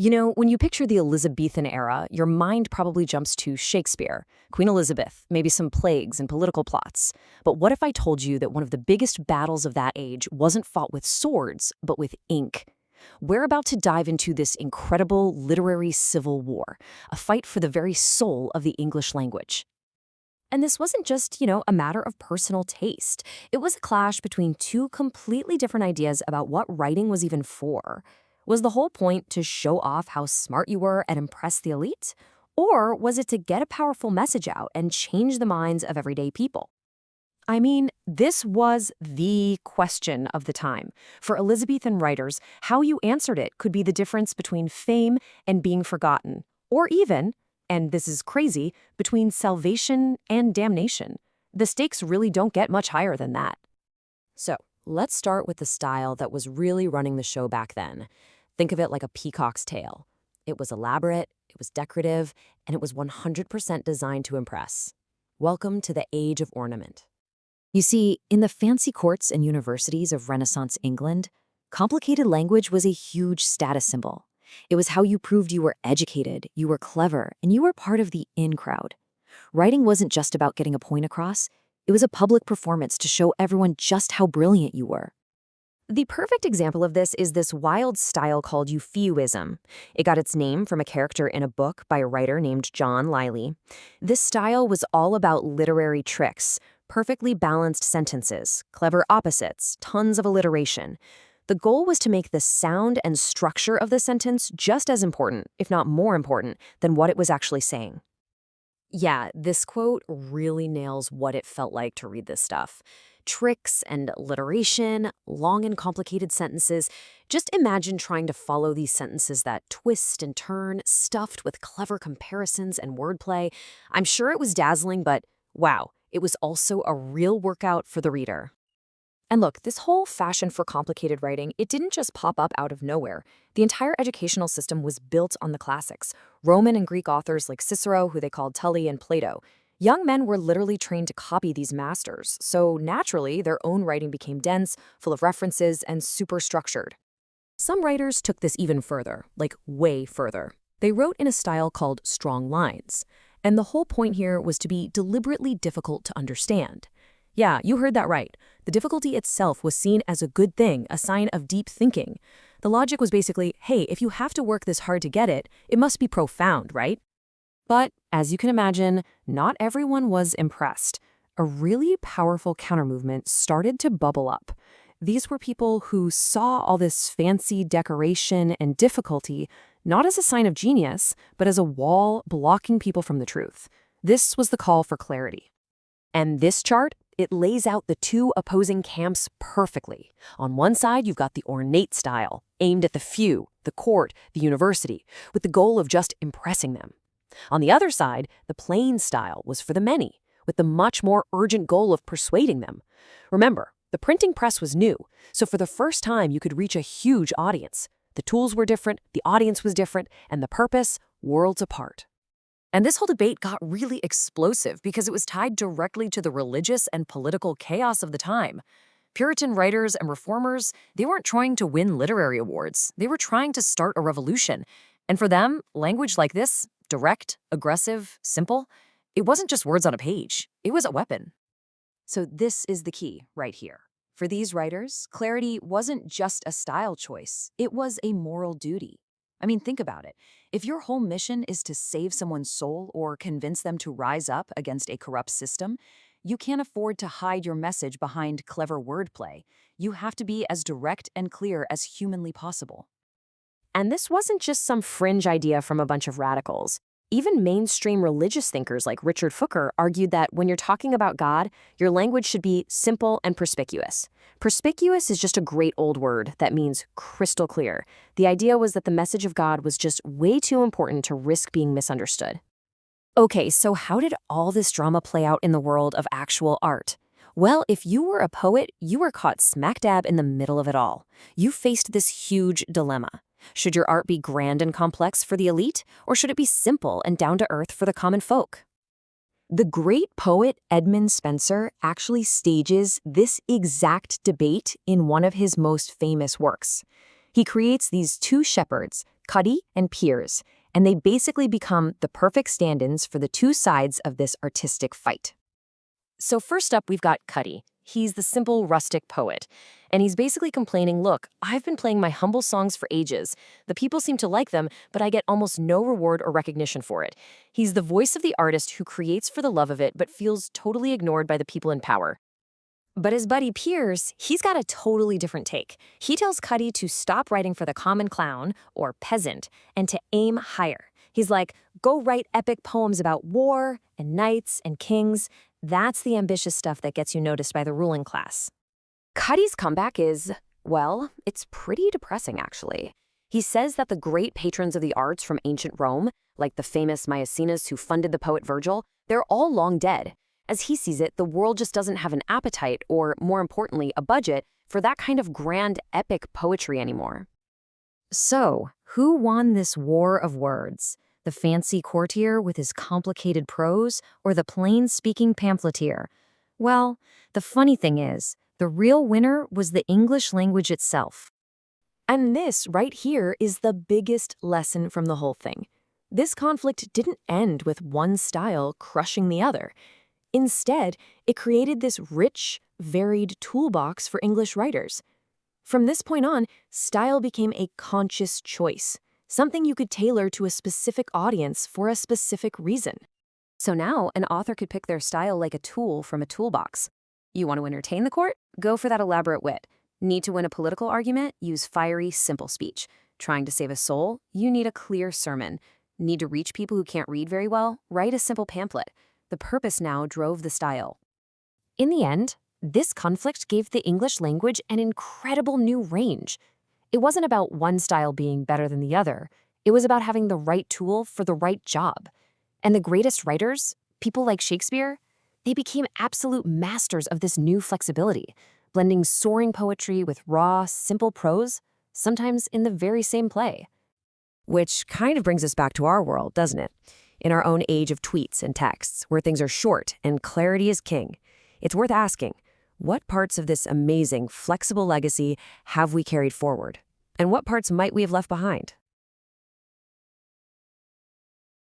You know, when you picture the Elizabethan era, your mind probably jumps to Shakespeare, Queen Elizabeth, maybe some plagues and political plots. But what if I told you that one of the biggest battles of that age wasn't fought with swords, but with ink? We're about to dive into this incredible literary civil war, a fight for the very soul of the English language. And this wasn't just, a matter of personal taste. It was a clash between two completely different ideas about what writing was even for. Was the whole point to show off how smart you were and impress the elite? Or was it to get a powerful message out and change the minds of everyday people? I mean, this was the question of the time. For Elizabethan writers, how you answered it could be the difference between fame and being forgotten, or even, and this is crazy, between salvation and damnation. The stakes really don't get much higher than that. So, let's start with the style that was really running the show back then. Think of it like a peacock's tail. It was elaborate, it was decorative, and it was 100% designed to impress. Welcome to the age of ornament. You see, in the fancy courts and universities of Renaissance England, complicated language was a huge status symbol. It was how you proved you were educated, you were clever, and you were part of the in crowd. Writing wasn't just about getting a point across, it was a public performance to show everyone just how brilliant you were. The perfect example of this is this wild style called Euphuism. It got its name from a character in a book by a writer named John Lyly. This style was all about literary tricks, perfectly balanced sentences, clever opposites, tons of alliteration. The goal was to make the sound and structure of the sentence just as important, if not more important, than what it was actually saying. Yeah, this quote really nails what it felt like to read this stuff. Tricks and alliteration, long and complicated sentences. Just imagine trying to follow these sentences that twist and turn, stuffed with clever comparisons and wordplay. I'm sure it was dazzling, but wow, it was also a real workout for the reader. And look, this whole fashion for complicated writing, it didn't just pop up out of nowhere. The entire educational system was built on the classics. Roman and Greek authors like Cicero, who they called Tully, and Plato. Young men were literally trained to copy these masters, so naturally, their own writing became dense, full of references, and super structured. Some writers took this even further, like way further. They wrote in a style called strong lines. And the whole point here was to be deliberately difficult to understand. Yeah, you heard that right. The difficulty itself was seen as a good thing, a sign of deep thinking. The logic was basically, hey, if you have to work this hard to get it, it must be profound, right? But, as you can imagine, not everyone was impressed. A really powerful countermovement started to bubble up. These were people who saw all this fancy decoration and difficulty not as a sign of genius, but as a wall blocking people from the truth. This was the call for clarity. And this chart, it lays out the two opposing camps perfectly. On one side, you've got the ornate style, aimed at the few, the court, the university, with the goal of just impressing them. On the other side, the plain style was for the many, with the much more urgent goal of persuading them. Remember, the printing press was new, so for the first time you could reach a huge audience. The tools were different, the audience was different, and the purpose, worlds apart. And this whole debate got really explosive because it was tied directly to the religious and political chaos of the time. Puritan writers and reformers, they weren't trying to win literary awards. They were trying to start a revolution. And for them, language like this, direct, aggressive, simple, it wasn't just words on a page. It was a weapon. So this is the key right here. For these writers, clarity wasn't just a style choice. It was a moral duty. I mean, think about it. If your whole mission is to save someone's soul or convince them to rise up against a corrupt system, you can't afford to hide your message behind clever wordplay. You have to be as direct and clear as humanly possible. And this wasn't just some fringe idea from a bunch of radicals. Even mainstream religious thinkers like Richard Fooker argued that when you're talking about God, your language should be simple and perspicuous. Perspicuous is just a great old word that means crystal clear. The idea was that the message of God was just way too important to risk being misunderstood. Okay, so how did all this drama play out in the world of actual art? Well, if you were a poet, you were caught smack dab in the middle of it all. You faced this huge dilemma. Should your art be grand and complex for the elite, or should it be simple and down-to-earth for the common folk? The great poet Edmund Spenser actually stages this exact debate in one of his most famous works. He creates these two shepherds, Cuddy and Piers, and they basically become the perfect stand-ins for the two sides of this artistic fight. So first up, we've got Cuddy. He's the simple, rustic poet. And he's basically complaining, look, I've been playing my humble songs for ages. The people seem to like them, but I get almost no reward or recognition for it. He's the voice of the artist who creates for the love of it, but feels totally ignored by the people in power. But his buddy Piers, he's got a totally different take. He tells Cuddy to stop writing for the common clown, or peasant, and to aim higher. He's like, go write epic poems about war and knights and kings. That's the ambitious stuff that gets you noticed by the ruling class. Cuddy's comeback is, well, it's pretty depressing, actually. He says that the great patrons of the arts from ancient Rome, like the famous Maecenas who funded the poet Virgil, they're all long dead. As he sees it, the world just doesn't have an appetite, or more importantly, a budget, for that kind of grand, epic poetry anymore. So, who won this war of words? The fancy courtier with his complicated prose, or the plain-speaking pamphleteer? Well, the funny thing is, the real winner was the English language itself. And this right here is the biggest lesson from the whole thing. This conflict didn't end with one style crushing the other. Instead, it created this rich, varied toolbox for English writers. From this point on, style became a conscious choice, something you could tailor to a specific audience for a specific reason. So now, an author could pick their style like a tool from a toolbox. You want to entertain the court? Go for that elaborate wit. Need to win a political argument? Use fiery, simple speech. Trying to save a soul? You need a clear sermon. Need to reach people who can't read very well? Write a simple pamphlet. The purpose now drove the style. In the end, this conflict gave the English language an incredible new range. It wasn't about one style being better than the other. It was about having the right tool for the right job. And the greatest writers, people like Shakespeare, they became absolute masters of this new flexibility, blending soaring poetry with raw, simple prose, sometimes in the very same play. Which kind of brings us back to our world, doesn't it? In our own age of tweets and texts, where things are short and clarity is king, it's worth asking, what parts of this amazing, flexible legacy have we carried forward? And what parts might we have left behind?